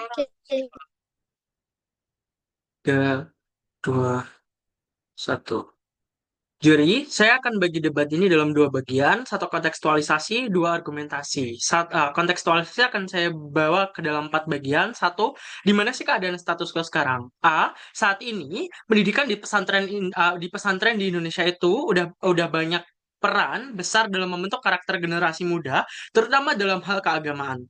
Oke. 3, 2, 1. Juri, saya akan bagi debat ini dalam dua bagian, satu kontekstualisasi, dua argumentasi. Kontekstualisasi akan saya bawa ke dalam empat bagian. Satu, di mana sih keadaan status quo sekarang? A, saat ini pendidikan di pesantren di Indonesia itu udah banyak peran besar dalam membentuk karakter generasi muda, terutama dalam hal keagamaan.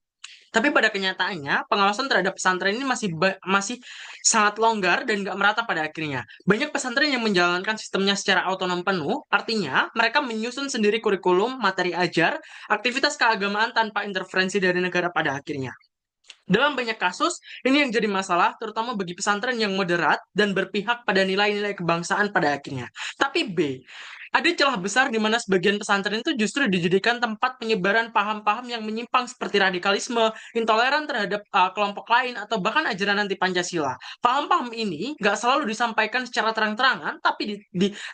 Tapi pada kenyataannya, pengawasan terhadap pesantren ini masih sangat longgar dan nggak merata pada akhirnya. Banyak pesantren yang menjalankan sistemnya secara otonom penuh, artinya mereka menyusun sendiri kurikulum, materi ajar, aktivitas keagamaan tanpa intervensi dari negara pada akhirnya. Dalam banyak kasus, ini yang jadi masalah, terutama bagi pesantren yang moderat dan berpihak pada nilai-nilai kebangsaan pada akhirnya. Tapi B, ada celah besar di mana sebagian pesantren itu justru dijadikan tempat penyebaran paham-paham yang menyimpang seperti radikalisme, intoleran terhadap kelompok lain, atau bahkan ajaran anti Pancasila. Paham-paham ini nggak selalu disampaikan secara terang-terangan, tapi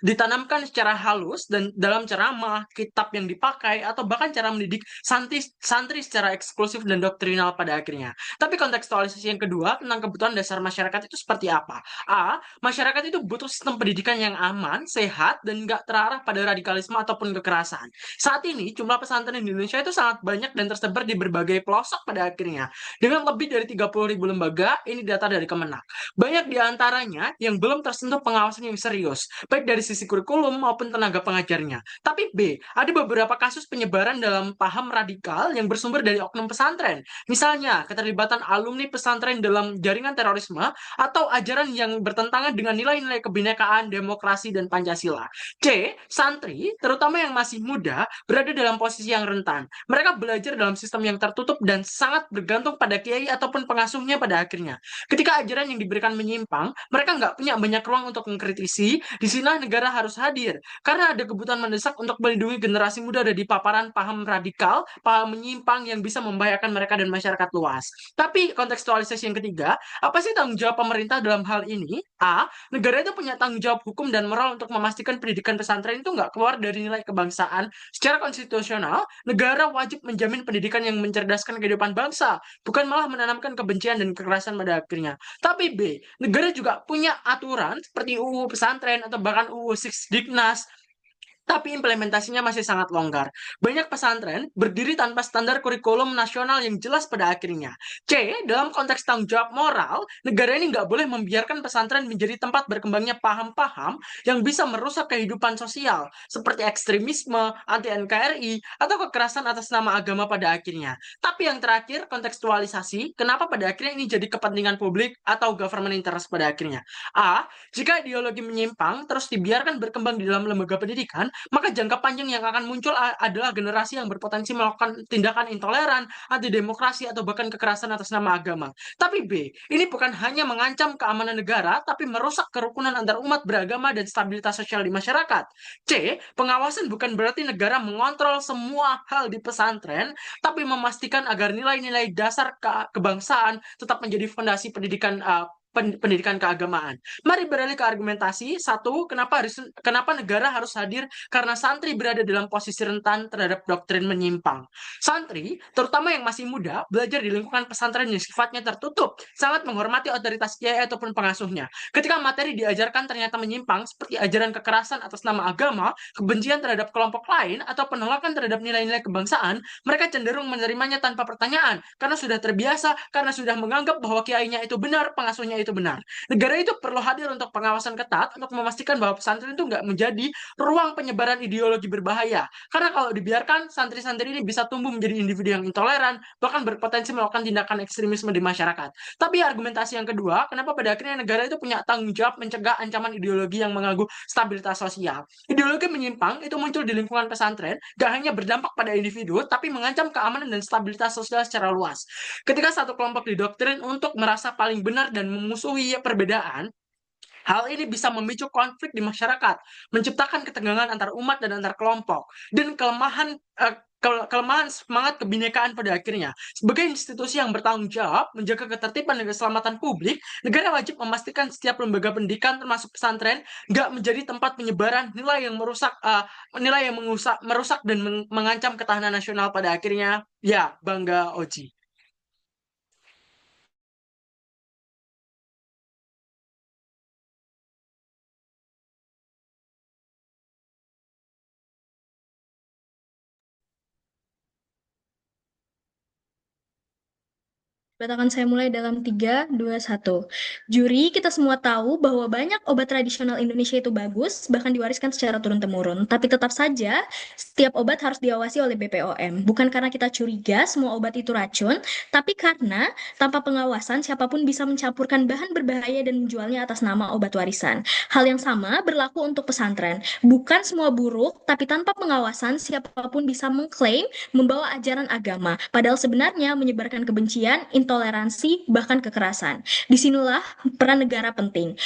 ditanamkan secara halus dan dalam ceramah, kitab yang dipakai, atau bahkan cara mendidik santri secara eksklusif dan doktrinal pada akhirnya. Tapi kontekstualisasi yang kedua tentang kebutuhan dasar masyarakat itu seperti apa? A. Masyarakat itu butuh sistem pendidikan yang aman, sehat, dan nggak terarah pada radikalisme ataupun kekerasan. Saat ini, jumlah pesantren di Indonesia itu sangat banyak dan tersebar di berbagai pelosok pada akhirnya. Dengan lebih dari 30.000 lembaga, ini data dari Kemenak. Banyak di antaranya yang belum tersentuh pengawasan yang serius, baik dari sisi kurikulum maupun tenaga pengajarnya. Tapi B, ada beberapa kasus penyebaran dalam paham radikal yang bersumber dari oknum pesantren. Misalnya, keterlibatan alumni pesantren dalam jaringan terorisme atau ajaran yang bertentangan dengan nilai-nilai kebinekaan, demokrasi, dan Pancasila. C. Santri, terutama yang masih muda, berada dalam posisi yang rentan. Mereka belajar dalam sistem yang tertutup dan sangat bergantung pada kiai ataupun pengasuhnya pada akhirnya. Ketika ajaran yang diberikan menyimpang, mereka nggak punya banyak ruang untuk mengkritisi. Di sini negara harus hadir karena ada kebutuhan mendesak untuk melindungi generasi muda dari paparan paham radikal, paham menyimpang yang bisa membahayakan mereka dan masyarakat luas. Tapi kontekstualisasi yang ketiga, apa sih tanggung jawab pemerintah dalam hal ini? A. Negara itu punya tanggung jawab hukum dan moral untuk memastikan pendidikan pesantren itu nggak keluar dari nilai kebangsaan. Secara konstitusional, negara wajib menjamin pendidikan yang mencerdaskan kehidupan bangsa, bukan malah menanamkan kebencian dan kekerasan pada akhirnya. Tapi B, negara juga punya aturan seperti UU pesantren atau bahkan UU Diknas, tapi implementasinya masih sangat longgar. Banyak pesantren berdiri tanpa standar kurikulum nasional yang jelas pada akhirnya. C. Dalam konteks tanggung jawab moral, negara ini nggak boleh membiarkan pesantren menjadi tempat berkembangnya paham-paham yang bisa merusak kehidupan sosial, seperti ekstremisme, anti-NKRI, atau kekerasan atas nama agama pada akhirnya. Tapi yang terakhir, kontekstualisasi, kenapa pada akhirnya ini jadi kepentingan publik atau government interest pada akhirnya. A. Jika ideologi menyimpang terus dibiarkan berkembang di dalam lembaga pendidikan, maka jangka panjang yang akan muncul adalah generasi yang berpotensi melakukan tindakan intoleran, anti demokrasi, atau bahkan kekerasan atas nama agama. Tapi B, ini bukan hanya mengancam keamanan negara, tapi merusak kerukunan antar umat beragama dan stabilitas sosial di masyarakat. C, pengawasan bukan berarti negara mengontrol semua hal di pesantren, tapi memastikan agar nilai-nilai dasar kebangsaan tetap menjadi fondasi pendidikan keagamaan. Mari beralih ke argumentasi. Satu, kenapa negara harus hadir? Karena santri berada dalam posisi rentan terhadap doktrin menyimpang. Santri, terutama yang masih muda, belajar di lingkungan pesantren yang sifatnya tertutup, sangat menghormati otoritas kiai ataupun pengasuhnya. Ketika materi diajarkan ternyata menyimpang, seperti ajaran kekerasan atas nama agama, kebencian terhadap kelompok lain, atau penolakan terhadap nilai-nilai kebangsaan, mereka cenderung menerimanya tanpa pertanyaan, karena sudah terbiasa, karena sudah menganggap bahwa kiainya itu benar, pengasuhnya itu benar. Negara itu perlu hadir untuk pengawasan ketat untuk memastikan bahwa pesantren itu nggak menjadi ruang penyebaran ideologi berbahaya. Karena kalau dibiarkan, santri-santri ini bisa tumbuh menjadi individu yang intoleran, bahkan berpotensi melakukan tindakan ekstremisme di masyarakat. Tapi argumentasi yang kedua, kenapa pada akhirnya negara itu punya tanggung jawab mencegah ancaman ideologi yang mengganggu stabilitas sosial. Ideologi menyimpang itu muncul di lingkungan pesantren, gak hanya berdampak pada individu, tapi mengancam keamanan dan stabilitas sosial secara luas. Ketika satu kelompok didoktrin untuk merasa paling benar dan memusuhi perbedaan, hal ini bisa memicu konflik di masyarakat, menciptakan ketegangan antar umat dan antar kelompok, dan kelemahan semangat kebinekaan pada akhirnya. Sebagai institusi yang bertanggung jawab menjaga ketertiban dan keselamatan publik, negara wajib memastikan setiap lembaga pendidikan termasuk pesantren nggak menjadi tempat penyebaran nilai yang merusak dan mengancam ketahanan nasional pada akhirnya. Ya, bangga Oji. Akan saya mulai dalam 3, 2, 1. Juri, kita semua tahu bahwa banyak obat tradisional Indonesia itu bagus, bahkan diwariskan secara turun-temurun. Tapi tetap saja, setiap obat harus diawasi oleh BPOM. Bukan karena kita curiga semua obat itu racun, tapi karena tanpa pengawasan, siapapun bisa mencampurkan bahan berbahaya dan menjualnya atas nama obat warisan. Hal yang sama berlaku untuk pesantren. Bukan semua buruk, tapi tanpa pengawasan, siapapun bisa mengklaim membawa ajaran agama, padahal sebenarnya menyebarkan kebencian, intoleransi, bahkan kekerasan. Disinilah peran negara penting.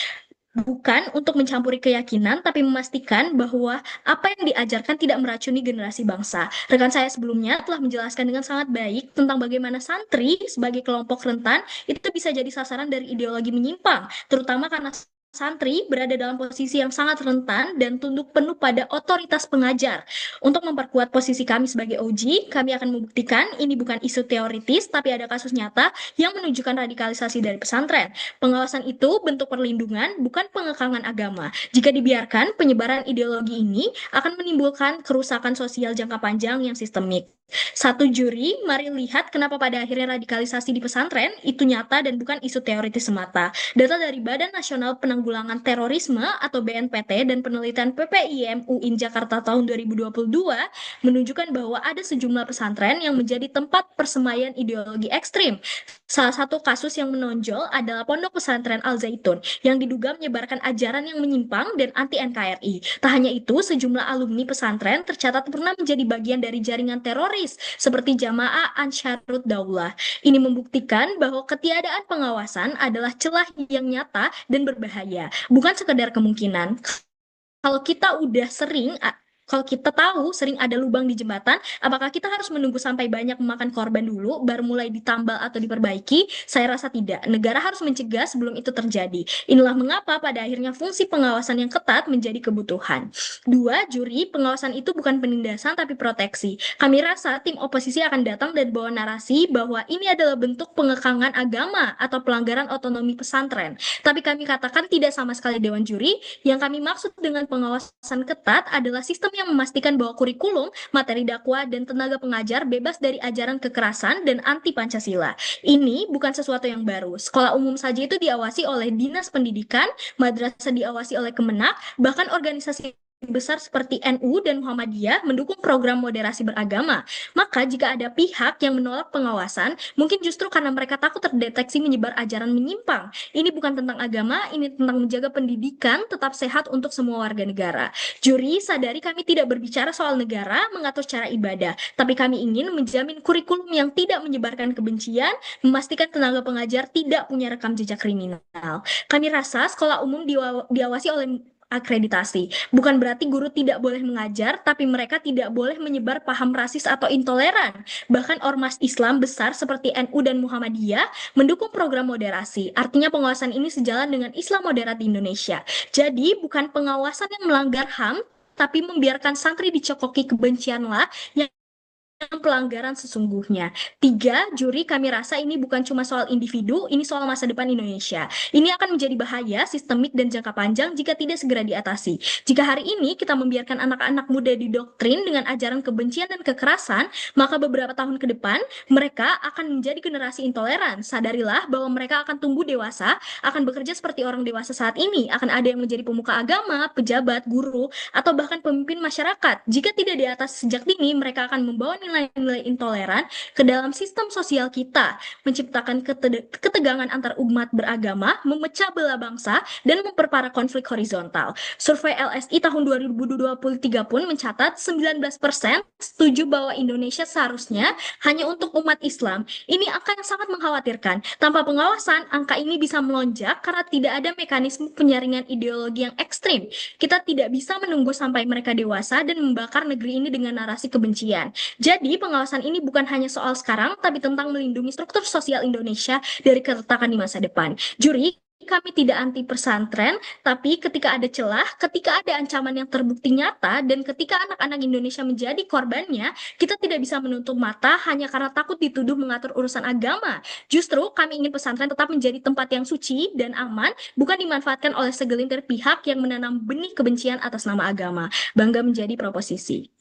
Bukan untuk mencampuri keyakinan, tapi memastikan bahwa apa yang diajarkan tidak meracuni generasi bangsa. Rekan saya sebelumnya telah menjelaskan dengan sangat baik tentang bagaimana santri sebagai kelompok rentan itu bisa jadi sasaran dari ideologi menyimpang, terutama karena santri berada dalam posisi yang sangat rentan dan tunduk penuh pada otoritas pengajar. Untuk memperkuat posisi kami sebagai OG, kami akan membuktikan ini bukan isu teoritis, tapi ada kasus nyata yang menunjukkan radikalisasi dari pesantren. Pengawasan itu bentuk perlindungan, bukan pengekangan agama. Jika dibiarkan, penyebaran ideologi ini akan menimbulkan kerusakan sosial jangka panjang yang sistemik. Satu juri, mari lihat kenapa pada akhirnya radikalisasi di pesantren itu nyata dan bukan isu teoritis semata. Data dari Badan Nasional Penanggulangan Terorisme atau BNPT dan penelitian PPIM UIN Jakarta tahun 2022 menunjukkan bahwa ada sejumlah pesantren yang menjadi tempat persemaian ideologi ekstrim. Salah satu kasus yang menonjol adalah Pondok Pesantren Al Zaitun yang diduga menyebarkan ajaran yang menyimpang dan anti NKRI. Tak hanya itu, sejumlah alumni pesantren tercatat pernah menjadi bagian dari jaringan teroris seperti Jamaah Ansharut Daulah. Ini membuktikan bahwa ketiadaan pengawasan adalah celah yang nyata dan berbahaya, bukan sekedar kemungkinan. Kalau kita udah sering, kalau kita tahu sering ada lubang di jembatan, apakah kita harus menunggu sampai banyak memakan korban dulu, baru mulai ditambal atau diperbaiki? Saya rasa tidak. Negara harus mencegah sebelum itu terjadi. Inilah mengapa pada akhirnya fungsi pengawasan yang ketat menjadi kebutuhan. Dua, juri, pengawasan itu bukan penindasan tapi proteksi. Kami rasa tim oposisi akan datang dan bawa narasi bahwa ini adalah bentuk pengekangan agama atau pelanggaran otonomi pesantren. Tapi kami katakan tidak sama sekali Dewan Juri. Yang kami maksud dengan pengawasan ketat adalah sistem yang memastikan bahwa kurikulum, materi dakwah, dan tenaga pengajar bebas dari ajaran kekerasan dan anti Pancasila. Ini bukan sesuatu yang baru. Sekolah umum saja itu diawasi oleh Dinas Pendidikan, madrasah diawasi oleh Kemenak, bahkan organisasi besar seperti NU dan Muhammadiyah mendukung program moderasi beragama. Maka jika ada pihak yang menolak pengawasan, mungkin justru karena mereka takut terdeteksi menyebar ajaran menyimpang. Ini bukan tentang agama, ini tentang menjaga pendidikan tetap sehat untuk semua warga negara. Juri, sadari kami tidak berbicara soal negara mengatur cara ibadah, tapi kami ingin menjamin kurikulum yang tidak menyebarkan kebencian, memastikan tenaga pengajar tidak punya rekam jejak kriminal. Kami rasa sekolah umum diawasi oleh akreditasi. Bukan berarti guru tidak boleh mengajar, tapi mereka tidak boleh menyebar paham rasis atau intoleran. Bahkan ormas Islam besar seperti NU dan Muhammadiyah mendukung program moderasi. Artinya pengawasan ini sejalan dengan Islam moderat di Indonesia. Jadi bukan pengawasan yang melanggar HAM, tapi membiarkan santri dicekoki kebencianlah yang pelanggaran sesungguhnya. Tiga, juri kami rasa ini bukan cuma soal individu, ini soal masa depan Indonesia. Ini akan menjadi bahaya, sistemik, dan jangka panjang jika tidak segera diatasi. Jika hari ini kita membiarkan anak-anak muda didoktrin dengan ajaran kebencian dan kekerasan, maka beberapa tahun ke depan mereka akan menjadi generasi intoleran. Sadarilah bahwa mereka akan tumbuh dewasa, akan bekerja seperti orang dewasa saat ini, akan ada yang menjadi pemuka agama, pejabat, guru, atau bahkan pemimpin masyarakat. Jika tidak diatasi sejak dini, mereka akan membawa nilai-nilai intoleran ke dalam sistem sosial kita, menciptakan ketegangan antar umat beragama, memecah belah bangsa, dan memperparah konflik horizontal. Survei LSI tahun 2023 pun mencatat 19% setuju bahwa Indonesia seharusnya hanya untuk umat Islam. Ini angka yang sangat mengkhawatirkan. Tanpa pengawasan, angka ini bisa melonjak karena tidak ada mekanisme penyaringan ideologi yang ekstrim. Kita tidak bisa menunggu sampai mereka dewasa dan membakar negeri ini dengan narasi kebencian. Jadi, pengawasan ini bukan hanya soal sekarang, tapi tentang melindungi struktur sosial Indonesia dari keretakan di masa depan. Juri, kami tidak anti pesantren, tapi ketika ada celah, ketika ada ancaman yang terbukti nyata, dan ketika anak-anak Indonesia menjadi korbannya, kita tidak bisa menutup mata hanya karena takut dituduh mengatur urusan agama. Justru kami ingin pesantren tetap menjadi tempat yang suci dan aman, bukan dimanfaatkan oleh segelintir pihak yang menanam benih kebencian atas nama agama. Bangga menjadi proposisi.